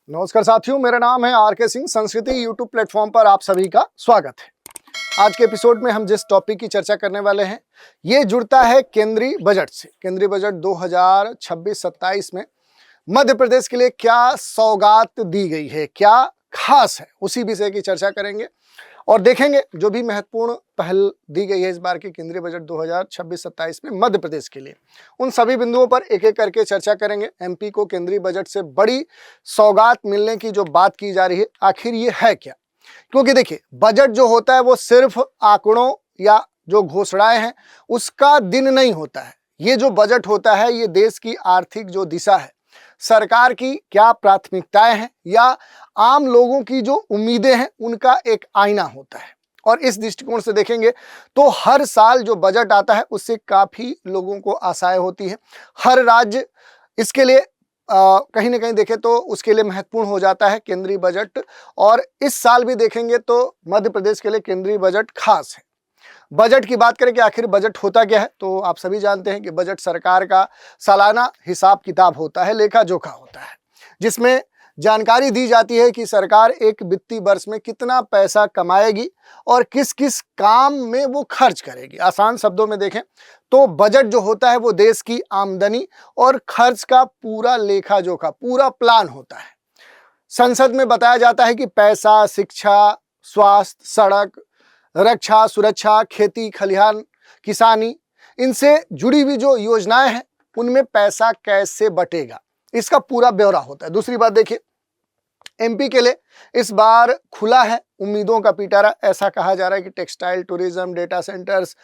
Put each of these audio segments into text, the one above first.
नमस्कार साथियों, मेरा नाम है आर के सिंह। संस्कृति यूट्यूब प्लेटफॉर्म पर आप सभी का स्वागत है। आज के एपिसोड में हम जिस टॉपिक की चर्चा करने वाले हैं ये जुड़ता है केंद्रीय बजट से। केंद्रीय बजट 2026-27 में मध्य प्रदेश के लिए क्या सौगात दी गई है, क्या खास है, उसी विषय की चर्चा करेंगे और देखेंगे जो भी महत्वपूर्ण पहल दी गई है इस बार के केंद्रीय बजट 2026-27 में मध्य प्रदेश के लिए। उन सभी बिंदुओं पर एक एक करके चर्चा करेंगे। एमपी को केंद्रीय बजट से बड़ी सौगात मिलने की जो बात की जा रही है, आखिर ये है क्या? क्योंकि देखिए, बजट जो होता है वो सिर्फ आंकड़ों या जो घोषणाएं हैं उसका दिन नहीं होता है। ये जो बजट होता है ये देश की आर्थिक जो दिशा है, सरकार की क्या प्राथमिकताएं हैं या आम लोगों की जो उम्मीदें हैं उनका एक आईना होता है। और इस दृष्टिकोण से देखेंगे तो हर साल जो बजट आता है उससे काफी लोगों को आशाएं होती है। हर राज्य इसके लिए कहीं ना कहीं देखें तो उसके लिए महत्वपूर्ण हो जाता है केंद्रीय बजट। और इस साल भी देखेंगे तो मध्य प्रदेश के लिए केंद्रीय बजट खास है। बजट की बात करें कि आखिर बजट होता क्या है, तो आप सभी जानते हैं कि बजट सरकार का सालाना हिसाब किताब होता है, लेखा जोखा होता है, जिसमें जानकारी दी जाती है कि सरकार एक वित्तीय वर्ष में कितना पैसा कमाएगी और किस किस काम में वो खर्च करेगी। आसान शब्दों में देखें तो बजट जो होता है वो देश की आमदनी और खर्च का पूरा लेखा जोखा, पूरा प्लान होता है। संसद में बताया जाता है कि पैसा शिक्षा, स्वास्थ्य, सड़क, रक्षा, सुरक्षा, खेती, खलिहान, किसानी, इनसे जुड़ी हुई जो योजनाएं हैं उनमें पैसा कैसे बटेगा, इसका पूरा ब्यौरा होता है। दूसरी बात देखिए, एमपी के लिए इस बार खुला है उम्मीदों का पिटारा। ऐसा कहा जा रहा है कि टेक्सटाइल, टूरिज्म, डेटा सेंटर्स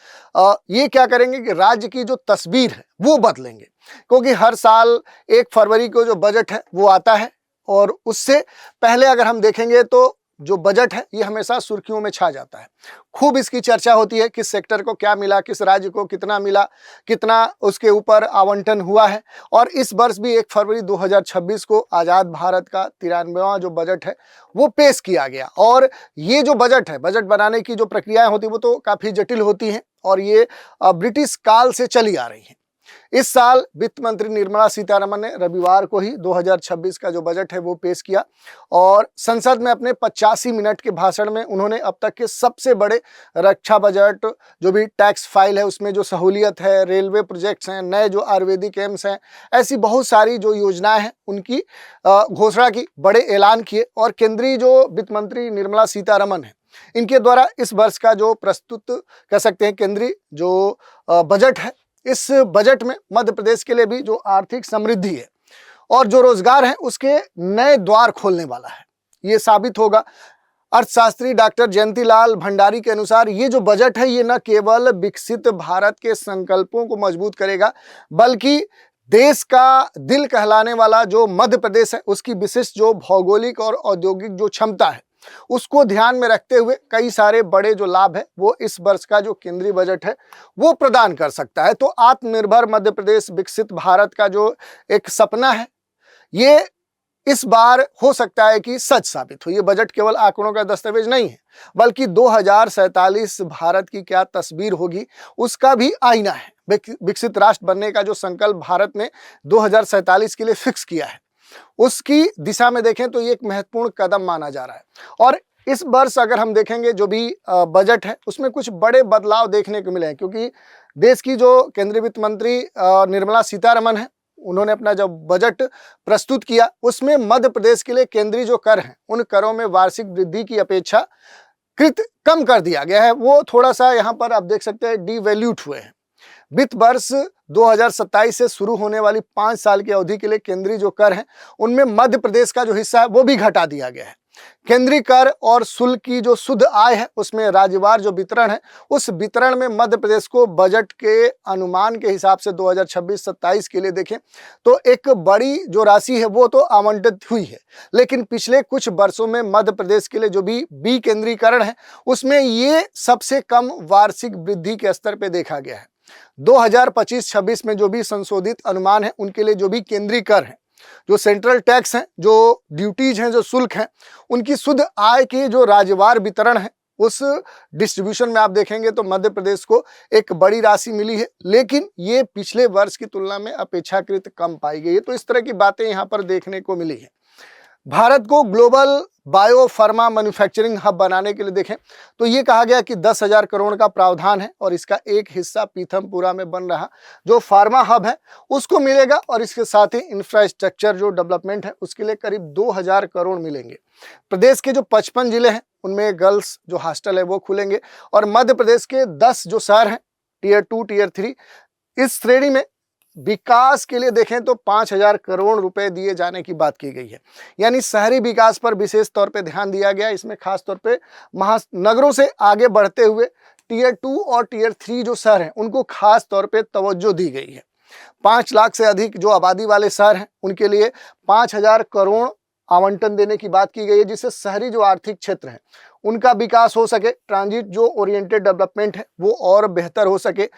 ये क्या करेंगे कि राज्य की जो तस्वीर है वो बदलेंगे। क्योंकि हर साल 1 फरवरी को जो बजट है वो आता है और उससे पहले अगर हम देखेंगे तो जो बजट है ये हमेशा सुर्खियों में छा जाता है। खूब इसकी चर्चा होती है, किस सेक्टर को क्या मिला, किस राज्य को कितना मिला, कितना उसके ऊपर आवंटन हुआ है। और इस वर्ष भी 1 फरवरी 2026 को आज़ाद भारत का 93वां जो बजट है वो पेश किया गया। और ये जो बजट है, बजट बनाने की जो प्रक्रियाएं होती वो तो काफ़ी जटिल होती हैं और ये ब्रिटिश काल से चली आ रही हैं। इस साल वित्त मंत्री निर्मला सीतारमण ने रविवार को ही 2026 का जो बजट है वो पेश किया और संसद में अपने 85 मिनट के भाषण में उन्होंने अब तक के सबसे बड़े रक्षा बजट, जो भी टैक्स फाइल है उसमें जो सहूलियत है, रेलवे प्रोजेक्ट्स हैं, नए जो आयुर्वेदिक एम्स हैं, ऐसी बहुत सारी जो योजनाएं हैं उनकी घोषणा की, बड़े ऐलान किए। और केंद्रीय जो वित्त मंत्री निर्मला सीतारमण है, इनके द्वारा इस वर्ष का जो प्रस्तुत कह सकते हैं केंद्रीय जो बजट है, इस बजट में मध्य प्रदेश के लिए भी जो आर्थिक समृद्धि है और जो रोजगार है उसके नए द्वार खोलने वाला है। ये साबित होगा। अर्थशास्त्री डॉक्टर जयंतीलाल भंडारी के अनुसार ये जो बजट है ये न केवल विकसित भारत के संकल्पों को मजबूत करेगा बल्कि देश का दिल कहलाने वाला जो मध्य प्रदेश है उसकी विशिष्ट जो भौगोलिक और औद्योगिक जो क्षमता है उसको ध्यान में रखते हुए कई सारे बड़े जो लाभ है वो इस वर्ष का जो केंद्रीय बजट है वो प्रदान कर सकता है। तो आत्मनिर्भर मध्य प्रदेश, विकसित भारत का जो एक सपना है ये इस बार हो सकता है कि सच साबित हो। ये बजट केवल आंकड़ों का दस्तावेज नहीं है बल्कि 2047 भारत की क्या तस्वीर होगी उसका भी आईना है। विकसित राष्ट्र बनने का जो संकल्प भारत ने 2047 के लिए फिक्स किया है उसकी दिशा में देखें तो ये एक महत्वपूर्ण कदम माना जा रहा है। और इस वर्ष अगर हम देखेंगे जो भी बजट है उसमें कुछ बड़े बदलाव देखने को मिले हैं, क्योंकि देश की जो केंद्रीय वित्त मंत्री निर्मला सीतारमण है उन्होंने अपना जब बजट प्रस्तुत किया उसमें मध्य प्रदेश के लिए केंद्रीय जो कर हैं उन करों में वार्षिक वृद्धि की अपेक्षा कृत कम कर दिया गया है। वो थोड़ा सा यहाँ पर आप देख सकते हैं डिवैल्यूट हुए हैं। वित्त वर्ष 2027 से शुरू होने वाली 5 साल की अवधि के लिए केंद्रीय जो कर हैं उनमें मध्य प्रदेश का जो हिस्सा है वो भी घटा दिया गया है। केंद्रीय कर और शुल्क की जो शुद्ध आय है उसमें राज्यवार जो वितरण है उस वितरण में मध्य प्रदेश को बजट के अनुमान के हिसाब से 2026-27 के लिए देखें तो एक बड़ी जो राशि है वो तो आवंटित हुई है, लेकिन पिछले कुछ वर्षों में मध्य प्रदेश के लिए जो भी विकेंद्रीकरण है उसमें ये सबसे कम वार्षिक वृद्धि के स्तर पर देखा गया है। 2025-26 में जो भी संशोधित अनुमान है उनके लिए जो भी केंद्रीय कर है, जो सेंट्रल टैक्स हैं, जो ड्यूटीज हैं, जो शुल्क हैं, उनकी शुद्ध आय की जो राज्यवार वितरण है उस डिस्ट्रीब्यूशन में आप देखेंगे तो मध्य प्रदेश को एक बड़ी राशि मिली है, लेकिन ये पिछले वर्ष की तुलना में अपेक्षाकृत कम पाई गई है। तो इस तरह की बातें यहाँ पर देखने को मिली है। भारत को global bio pharma manufacturing hub बनाने के लिए देखें तो ये कहा गया कि 10,000 करोड़ का प्रावधान है और इसका एक हिस्सा पीथमपुरा में बन रहा जो फार्मा हब है उसको मिलेगा और इसके साथ ही इंफ्रास्ट्रक्चर जो डेवलपमेंट है उसके लिए करीब 2,000 करोड़ मिलेंगे। प्रदेश के जो 55 जिले हैं उनमें गर्ल्स जो हॉस्टल है वो खुलेंगे और मध्य प्रदेश के 10 जो शहर हैं टियर 2 टियर 3 इस श्रेणी में विकास के लिए देखें तो 5,000 करोड़ रुपए दिए जाने की बात की गई है। यानी शहरी विकास पर विशेष तौर पे ध्यान दिया गया। इसमें खास तौर पे महानगरों से आगे बढ़ते हुए टियर 2 और टियर 3 जो शहर हैं उनको खास तौर पे तवज्जो दी गई है। 5 लाख से अधिक जो आबादी वाले शहर हैं उनके लिए 5,000 करोड़ आवंटन देने की बात की गई है, जिससे शहरी जो आर्थिक क्षेत्र हैं उनका विकास हो सके, ट्रांजिट जो ओरिएंटेड डेवलपमेंट है वो और बेहतर हो सके,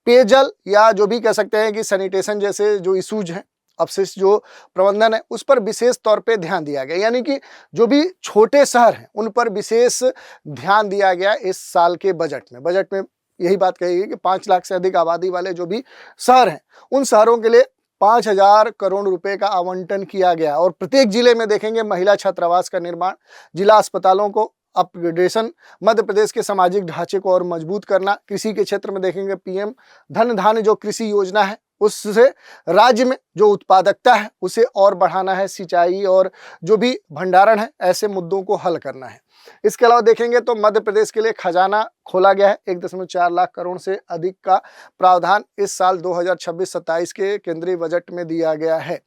पेयजल या जो भी कह सकते हैं कि सैनिटेशन जैसे जो इशूज हैं, अपशिष्ट जो प्रबंधन है उस पर विशेष तौर पे ध्यान दिया गया। यानी कि जो भी छोटे शहर हैं उन पर विशेष ध्यान दिया गया इस साल के बजट में यही बात कही गई कि 5 लाख से अधिक आबादी वाले जो भी शहर हैं उन शहरों के लिए 5,000 करोड़ रुपए का आवंटन किया गया। और प्रत्येक जिले में देखेंगे महिला छात्रावास का निर्माण, जिला अस्पतालों को अपग्रेडेशन, मध्य प्रदेश के सामाजिक ढांचे को और मजबूत करना, कृषि के क्षेत्र में देखेंगे पीएम धन धान्य जो कृषि योजना है उससे राज्य में जो उत्पादकता है उसे और बढ़ाना है, सिंचाई और जो भी भंडारण है ऐसे मुद्दों को हल करना है। इसके अलावा देखेंगे तो मध्य प्रदेश के लिए खजाना खोला गया है। 1.4 लाख करोड़ से अधिक का प्रावधान इस साल 2026-27 के केंद्रीय बजट में दिया गया है।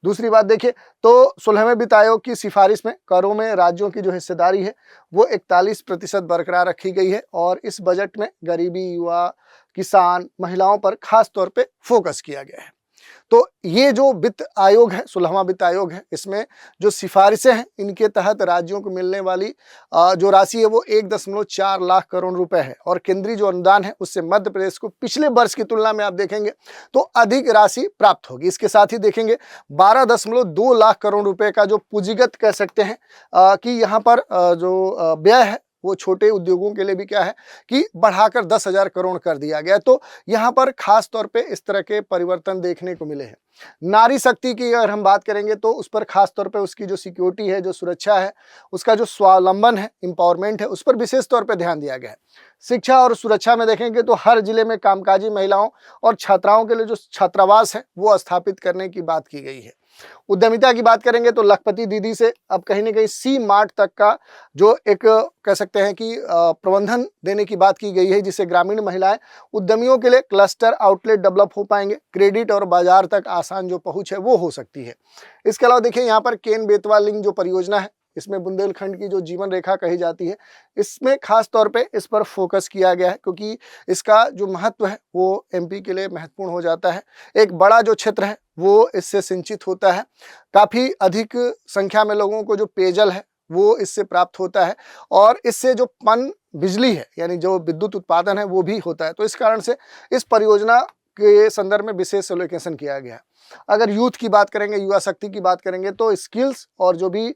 दूसरी बात देखिए तो 16वें वित्त आयोग की सिफारिश में करों में राज्यों की जो हिस्सेदारी है वो 41% बरकरार रखी गई है और इस बजट में गरीबी, युवा, किसान, महिलाओं पर खास तौर पे फोकस किया गया है। तो ये जो वित्त आयोग है, 16वां वित्त आयोग है, इसमें जो सिफारिशें हैं इनके तहत राज्यों को मिलने वाली जो राशि है वो 1.4 लाख करोड़ रुपए है और केंद्रीय जो अनुदान है उससे मध्य प्रदेश को पिछले वर्ष की तुलना में आप देखेंगे तो अधिक राशि प्राप्त होगी। इसके साथ ही देखेंगे 12.2 लाख करोड़ रुपए का जो पूंजीगत कह सकते हैं कि यहाँ पर जो व्यय है वो छोटे उद्योगों के लिए भी क्या है कि बढ़ाकर 10,000 करोड़ कर दिया गया। तो यहाँ पर खास तौर पे इस तरह के परिवर्तन देखने को मिले हैं। नारी शक्ति की अगर हम बात करेंगे तो उस पर खास तौर पे उसकी जो सिक्योरिटी है, जो सुरक्षा है, उसका जो स्वावलंबन है, एम्पावरमेंट है, उस पर विशेष तौर पे ध्यान दिया गया है। शिक्षा और सुरक्षा में देखेंगे तो हर जिले में कामकाजी महिलाओं और छात्राओं के लिए जो छात्रावास है वो स्थापित करने की बात की गई है। उद्यमिता की बात करेंगे तो लखपति दीदी से अब कहीं ना कहीं सी मार्ट तक का जो एक कह सकते हैं कि प्रबंधन देने की बात की गई है, जिससे ग्रामीण महिलाएं उद्यमियों के लिए क्लस्टर आउटलेट डेवलप हो पाएंगे, क्रेडिट और बाजार तक आसान जो पहुंच है वो हो सकती है। इसके अलावा देखिए यहाँ पर केन बेतवा लिंक जो परियोजना है इसमें बुंदेलखंड की जो जीवन रेखा कही जाती है इसमें खास तौर पे इस पर फोकस किया गया है क्योंकि इसका जो महत्व है वो एमपी के लिए महत्वपूर्ण हो जाता है। एक बड़ा जो क्षेत्र है वो इससे सिंचित होता है, काफ़ी अधिक संख्या में लोगों को जो पेयजल है वो इससे प्राप्त होता है और इससे जो पन बिजली है यानी जो विद्युत उत्पादन है वो भी होता है। तो इस कारण से इस परियोजना के संदर्भ में विशेष एलोकेशन किया गया है। अगर यूथ की बात करेंगे, युवा शक्ति की बात करेंगे तो स्किल्स और जो भी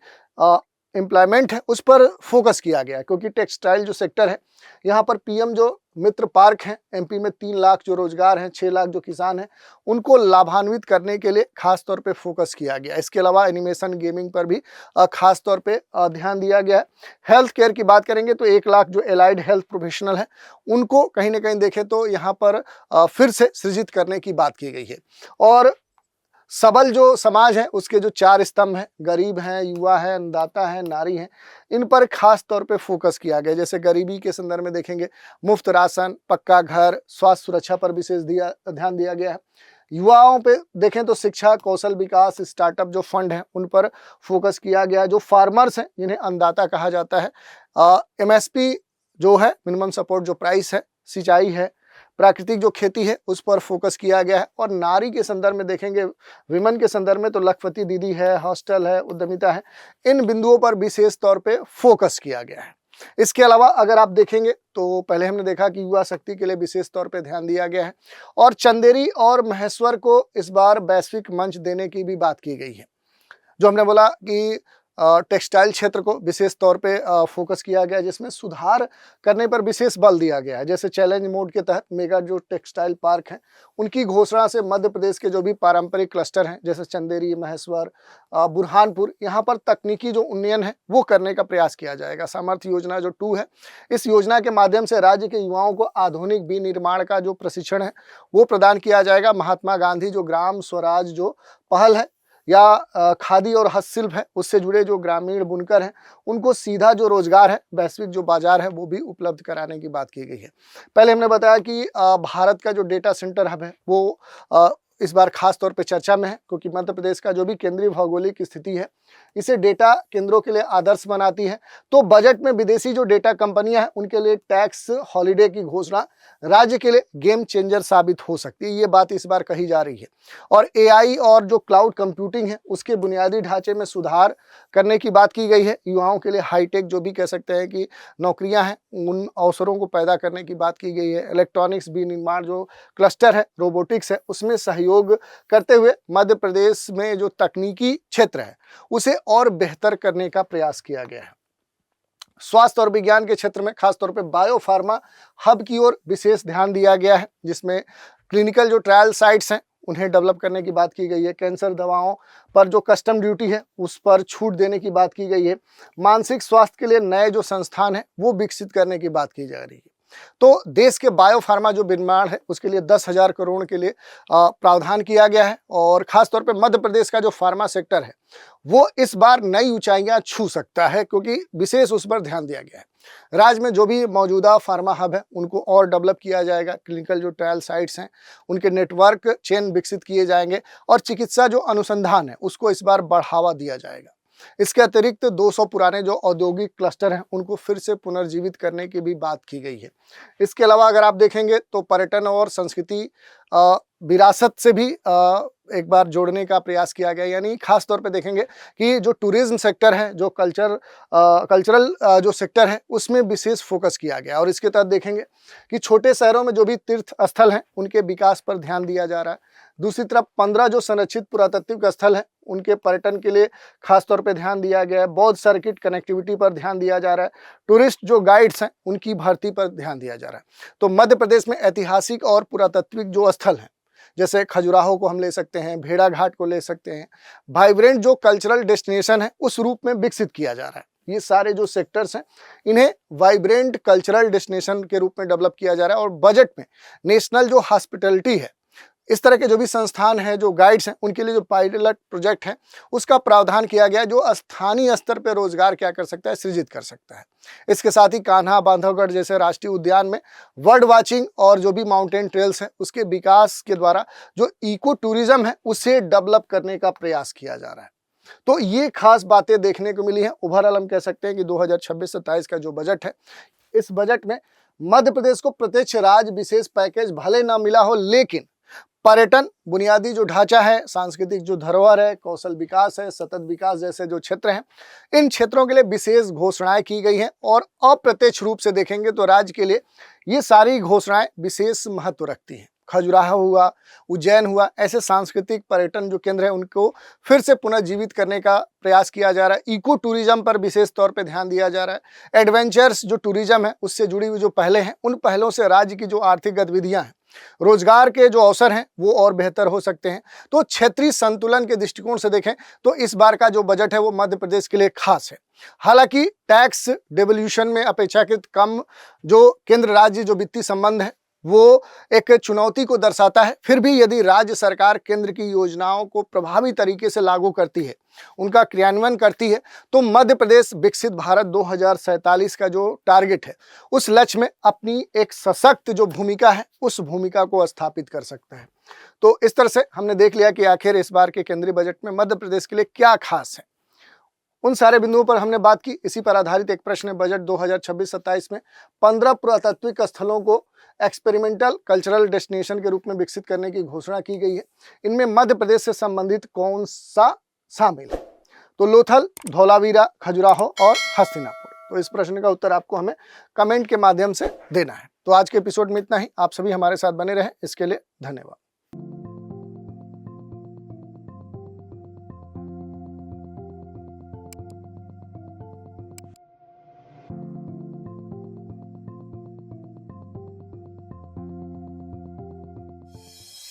एम्प्लॉयमेंट है उस पर फोकस किया गया है क्योंकि टेक्सटाइल जो सेक्टर है यहाँ पर पीएम जो मित्र पार्क हैं एमपी में 3 लाख जो रोजगार हैं, 6 लाख जो किसान हैं उनको लाभान्वित करने के लिए खास तौर पे फोकस किया गया। इसके अलावा एनिमेशन, गेमिंग पर भी खास तौर पे ध्यान दिया गया है। हेल्थ केयर की बात करेंगे तो 1 लाख जो एलाइड हेल्थ प्रोफेशनल है उनको कहीं ना कहीं देखें तो यहाँ पर फिर से सृजित करने की बात की गई है। और सबल जो समाज है उसके जो 4 स्तंभ हैं, गरीब हैं, युवा है, अन्नदाता है, नारी हैं, इन पर खास तौर पे फोकस किया गया। जैसे गरीबी के संदर्भ में देखेंगे मुफ्त राशन, पक्का घर, स्वास्थ्य सुरक्षा पर विशेष ध्यान दिया गया है। युवाओं पे देखें तो शिक्षा, कौशल विकास, स्टार्टअप जो फंड हैं उन पर फोकस किया गया। जो फार्मर्स हैं जिन्हें अन्नदाता कहा जाता है, एमएसपी जो है मिनिमम सपोर्ट जो प्राइस है, सिंचाई है, प्राकृतिक जो खेती है उस पर फोकस किया गया है। और नारी के संदर्भ में देखेंगे, विमेन के संदर्भ में तो लखपति दीदी है, हॉस्टल है, उद्यमिता है, इन बिंदुओं पर विशेष तौर पे फोकस किया गया है। इसके अलावा अगर आप देखेंगे तो पहले हमने देखा कि युवा शक्ति के लिए विशेष तौर पे ध्यान दिया गया है और चंदेरी और महेश्वर को इस बार वैश्विक मंच देने की भी बात की गई है। जो हमने बोला कि टेक्सटाइल क्षेत्र को विशेष तौर पे फोकस किया गया है, जिसमें सुधार करने पर विशेष बल दिया गया है। जैसे चैलेंज मोड के तहत मेगा जो टेक्सटाइल पार्क हैं उनकी घोषणा से मध्य प्रदेश के जो भी पारंपरिक क्लस्टर हैं जैसे चंदेरी, महेश्वर, बुरहानपुर, यहाँ पर तकनीकी जो उन्नयन है वो करने का प्रयास किया जाएगा। सामर्थ्य योजना जो 2 है, इस योजना के माध्यम से राज्य के युवाओं को आधुनिक विनिर्माण का जो प्रशिक्षण है वो प्रदान किया जाएगा। महात्मा गांधी जो ग्राम स्वराज जो पहल है या खादी और हस्तशिल्प है उससे जुड़े जो ग्रामीण बुनकर हैं उनको सीधा जो रोजगार है, वैश्विक जो बाजार है वो भी उपलब्ध कराने की बात की गई है। पहले हमने बताया कि भारत का जो डेटा सेंटर हब है वो इस बार खास तौर पे चर्चा में है, क्योंकि मध्य प्रदेश का जो भी केंद्रीय भौगोलिक स्थिति है इसे डेटा केंद्रों के लिए आदर्श बनाती है। तो बजट में विदेशी जो डेटा कंपनियां हैं उनके लिए टैक्स हॉलिडे की घोषणा राज्य के लिए गेम चेंजर साबित हो सकती है, ये बात इस बार कही जा रही है। और एआई और जो क्लाउड कंप्यूटिंग है उसके बुनियादी ढांचे में सुधार करने की बात की गई है। युवाओं के लिए हाईटेक जो भी कह सकते हैं कि नौकरियां हैं उन अवसरों को पैदा करने की बात की गई है। इलेक्ट्रॉनिक्स विनिर्माण जो क्लस्टर है, रोबोटिक्स है, उसमें सहयोग करते हुए मध्य प्रदेश में जो तकनीकी क्षेत्र है उसे और बेहतर करने का प्रयास किया गया है। स्वास्थ्य और विज्ञान के क्षेत्र में खासतौर पे बायो फार्मा हब की ओर विशेष ध्यान दिया गया है, जिसमें क्लिनिकल जो ट्रायल साइट्स हैं उन्हें डेवलप करने की बात की गई है। कैंसर दवाओं पर जो कस्टम ड्यूटी है उस पर छूट देने की बात की गई है। मानसिक स्वास्थ्य के लिए नए जो संस्थान है वो विकसित करने की बात की जा रही है। तो देश के बायो फार्मा जो निर्माण है उसके लिए 10,000 करोड़ के लिए प्रावधान किया गया है। और खासतौर पे मध्य प्रदेश का जो फार्मा सेक्टर है वो इस बार नई ऊंचाइयां छू सकता है, क्योंकि विशेष उस पर ध्यान दिया गया है। राज्य में जो भी मौजूदा फार्मा हब है उनको और डेवलप किया जाएगा। क्लिनिकल जो ट्रायल साइट्स हैं उनके नेटवर्क चेन विकसित किए जाएंगे और चिकित्सा जो अनुसंधान है उसको इस बार बढ़ावा दिया जाएगा। इसके अतिरिक्त 200 पुराने जो औद्योगिक क्लस्टर हैं उनको फिर से पुनर्जीवित करने की भी बात की गई है। इसके अलावा अगर आप देखेंगे तो पर्यटन और संस्कृति विरासत से भी एक बार जोड़ने का प्रयास किया गया, यानी खास तौर पे देखेंगे कि जो टूरिज्म सेक्टर है, जो कल्चरल जो सेक्टर है उसमें विशेष फोकस किया गया। और इसके तहत देखेंगे कि छोटे शहरों में जो भी तीर्थ स्थल हैं उनके विकास पर ध्यान दिया जा रहा है। दूसरी तरफ 15 जो संरक्षित पुरातात्विक स्थल हैं उनके पर्यटन के लिए खास तौर पे ध्यान दिया गया है। बौद्ध सर्किट कनेक्टिविटी पर ध्यान दिया जा रहा है। टूरिस्ट जो गाइड्स हैं उनकी भर्ती पर ध्यान दिया जा रहा है। तो मध्य प्रदेश में ऐतिहासिक और पुरातात्विक जो स्थल हैं जैसे खजुराहो को हम ले सकते हैं, भेड़ा घाट को ले सकते हैं, वाइब्रेंट जो कल्चरल डेस्टिनेशन है उस रूप में विकसित किया जा रहा है। ये सारे जो सेक्टर्स हैं इन्हें वाइब्रेंट कल्चरल डेस्टिनेशन के रूप में डेवलप किया जा रहा है। और बजट में नेशनल जो हॉस्पिटैलिटी है, इस तरह के जो भी संस्थान हैं, जो गाइड्स हैं, उनके लिए जो पायलट प्रोजेक्ट है उसका प्रावधान किया गया है, जो स्थानीय स्तर पर रोजगार क्या कर सकता है, सृजित कर सकता है। इसके साथ ही कान्हा, बांधवगढ़ जैसे राष्ट्रीय उद्यान में बर्ड वाचिंग और जो भी माउंटेन ट्रेल्स हैं उसके विकास के द्वारा जो इको टूरिज्म है उसे डेवलप करने का प्रयास किया जा रहा है। तो ये खास बातें देखने को मिली हैं। ओवरऑल हम कह सकते हैं कि 2026-27 का जो बजट है, इस बजट में मध्य प्रदेश को प्रत्यक्ष राज्य विशेष पैकेज भले ना मिला हो, लेकिन पर्यटन, बुनियादी जो ढांचा है, सांस्कृतिक जो धरोहर है, कौशल विकास है, सतत विकास जैसे जो क्षेत्र हैं, इन क्षेत्रों के लिए विशेष घोषणाएं की गई हैं। और अप्रत्यक्ष रूप से देखेंगे तो राज्य के लिए ये सारी घोषणाएं विशेष महत्व रखती हैं। खजुराहो हुआ, उज्जैन हुआ, ऐसे सांस्कृतिक पर्यटन जो केंद्र है उनको फिर से पुनर्जीवित करने का प्रयास किया जा रहा है। इको टूरिज्म पर विशेष तौर पे ध्यान दिया जा रहा है। एडवेंचर्स जो टूरिज्म है उससे जुड़ी हुई जो पहले हैं, उन पहलों से राज्य की जो आर्थिक गतिविधियां हैं, रोजगार के जो अवसर हैं वो और बेहतर हो सकते हैं। तो क्षेत्रीय संतुलन के दृष्टिकोण से देखें तो इस बार का जो बजट है वो मध्य प्रदेश के लिए खास है। हालांकि टैक्स डेवल्यूशन में अपेक्षाकृत कम जो केंद्र राज्य जो वित्तीय संबंध है वो एक चुनौती को दर्शाता है। फिर भी यदि राज्य सरकार केंद्र की योजनाओं को प्रभावी तरीके से लागू करती है, उनका क्रियान्वयन करती है, तो मध्य प्रदेश विकसित भारत 2047 का जो टारगेट है उस लक्ष्य में अपनी एक सशक्त जो भूमिका है उस भूमिका को स्थापित कर सकता है। तो इस तरह से हमने देख लिया कि आखिर इस बार के केंद्रीय बजट में मध्य प्रदेश के लिए क्या खास है। उन सारे बिंदुओं पर हमने बात की। इसी पर आधारित एक प्रश्न है, बजट 2026-27 में 15 पुरातात्विक स्थलों को एक्सपेरिमेंटल कल्चरल डेस्टिनेशन के रूप में विकसित करने की घोषणा की गई है। इनमें मध्य प्रदेश से संबंधित कौन सा शामिल है? तो लोथल, धौलावीरा, खजुराहो और हस्तिनापुर। तो इस प्रश्न का उत्तर आपको हमें कमेंट के माध्यम से देना है। तो आज के एपिसोड में इतना ही। आप सभी हमारे साथ बने रहें, इसके लिए धन्यवाद।